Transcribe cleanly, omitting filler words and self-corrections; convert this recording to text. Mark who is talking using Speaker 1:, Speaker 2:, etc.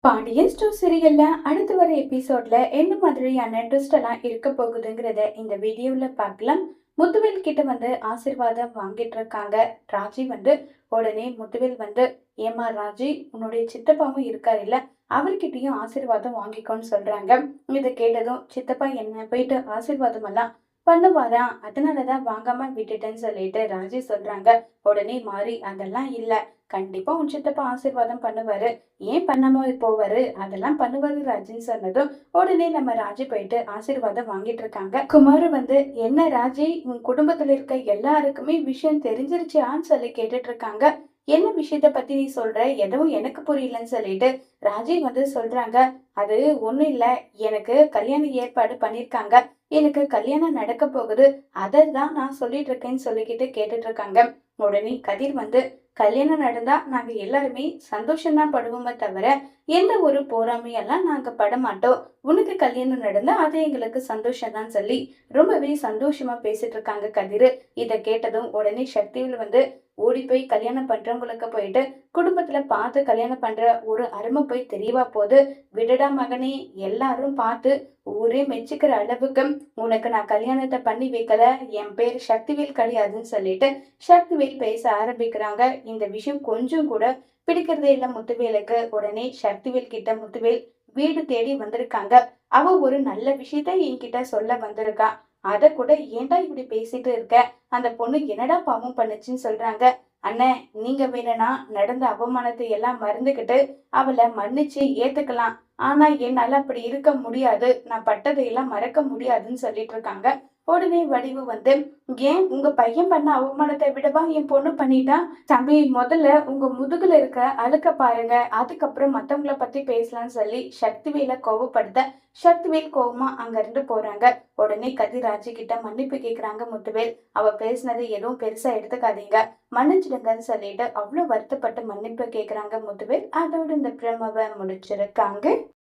Speaker 1: Pandian store சீரியல்ல அடுத்து வர எபிசோட்ல என்ன மாதிரியான ட்விஸ்ட் எல்லாம் இருக்க போகுதுங்கிறத இந்த வீடியோல பார்க்கலாம். முத்துவேல் கிட்ட வந்து ஆசீர்வாதம் வாங்கிட்டு இருக்காங்க ராஜி வந்து. உடனே முத்துவேல் வந்து, ஏமா ராஜி, உன்னுடைய சித்தப்பாவும் இருக்காரு இல்ல, அவர்கிட்டயும் ஆசீர்வாதம் வாங்கிக்கோன்னு சொல்றாங்க. இதை கேட்டதும் சித்தப்பா என்ன போயிட்டு ஆசீர்வாதம் எல்லாம் பண்ணுவாரா, அதனாலதான் வாங்காம விட்டுட்டேன்னு சொல்லிட்டு ராஜி சொல்றாங்க. உடனே மாறி, அதெல்லாம் இல்ல, கண்டிப்பா உன் சித்தப்பா ஆசீர்வாதம் பண்ணுவாரு, ஏன் பண்ணாம போவாரு, அதெல்லாம் பண்ணுவாரு ராஜின்னு சொன்னதும் உடனே நம்ம ராஜி போயிட்டு ஆசீர்வாதம் வாங்கிட்டு இருக்காங்க. குமாரு வந்து, என்ன ராஜி, உன் குடும்பத்துல இருக்க எல்லாருக்குமே விஷயம் தெரிஞ்சிருச்சான்னு சொல்லி கேட்டுட்டு இருக்காங்க. என்ன விஷயத்த பத்தி நீ சொல்ற, எதுவும் எனக்கு புரியலன்னு சொல்லிட்டு ராஜி வந்து சொல்றாங்க. அது ஒண்ணும் இல்ல, எனக்கு கல்யாண ஏற்பாடு பண்ணிருக்காங்க, எனக்கு கல்யாணம் நடக்க போகுது, அதான் நான் சொல்லிட்டு இருக்கேன்னு சொல்லிக்கிட்டு கேட்டுட்டு இருக்காங்க. உடனே கதிர் வந்து, கல்யாணம் நடந்தா நாங்க எல்லாருமே சந்தோஷம்தான் படுவோமே தவிர எந்த ஒரு போராமையெல்லாம் நாங்க படமாட்டோம், உனக்கு கல்யாணம் நடந்தா அது எங்களுக்கு சந்தோஷம் தான் சொல்லி ரொம்பவே சந்தோஷமா பேசிட்டு இருக்காங்க கதிர். இதை கேட்டதும் உடனே சக்திவில் வந்து ஓடி போய் கல்யாணம் பண்றவங்களுக்கு போயிட்டு குடும்பத்துல பார்த்து கல்யாணம் பண்ற ஒரு அருமை போய் தெரியவா போது, விடடா மகனே, எல்லாரும் பார்த்து ஊரே மெச்சுக்கிற அளவுக்கு உனக்கு நான் கல்யாணத்தை பண்ணி வைக்கல, என் பேர் சக்திவேல் கிடையாதுன்னு சொல்லிட்டு சக்திவேல் பேச ஆரம்பிக்கிறாங்க. இந்த விஷயம் கொஞ்சம் கூட பிடிக்கிறதே இல்ல முத்துவேலுக்கு. உடனே சக்திவேல் கிட்ட முத்துவேல் வீடு தேடி வந்திருக்காங்க. அவ ஒரு நல்ல விஷயத்த என்கிட்ட சொல்ல வந்திருக்கா, அத கூட ஏன்டா இப்படி பேசிட்டு இருக்க, அந்த பொண்ணு என்னடா பாவம் பண்ணுச்சுன்னு சொல்றாங்க. அண்ணே, நீங்க வேணும்னா நடந்த அவமானத்தை எல்லாம் மறந்துகிட்டு அவளை மன்னிச்சு ஏத்துக்கலாம், ஆனா என்னால அப்படி இருக்க முடியாது, நான் பட்டதை எல்லாம் மறக்க முடியாதுன்னு சொல்லிட்டு இருக்காங்க. உடனே வடிவு வந்து, ஏன் உங்க பையன் பண்ண அவமானத்தை விடவா என் பொண்ணு பண்ணிட்டா, தம்பி முதல்ல உங்க முதுகுல இருக்க அழுக்க பாருங்க, அதுக்கப்புறம் மத்தவங்கள பத்தி பேசலாம்னு சொல்லி சக்திவேல கோவப்படுத்த சக்திவேல் கோவமா அங்க இருந்து போறாங்க. உடனே கதிராஜி கிட்ட மன்னிப்பு கேக்குறாங்க முத்துவேல். அவ பேசினது எதுவும் பெருசா எடுத்துக்காதீங்க, மன்னிச்சிடுங்கன்னு சொல்லிட்டு அவ்வளவு வருத்தப்பட்டு மன்னிப்பு கேக்குறாங்க முத்துவேல். அதோட இந்த பிரமவை முடிச்சிருக்காங்க.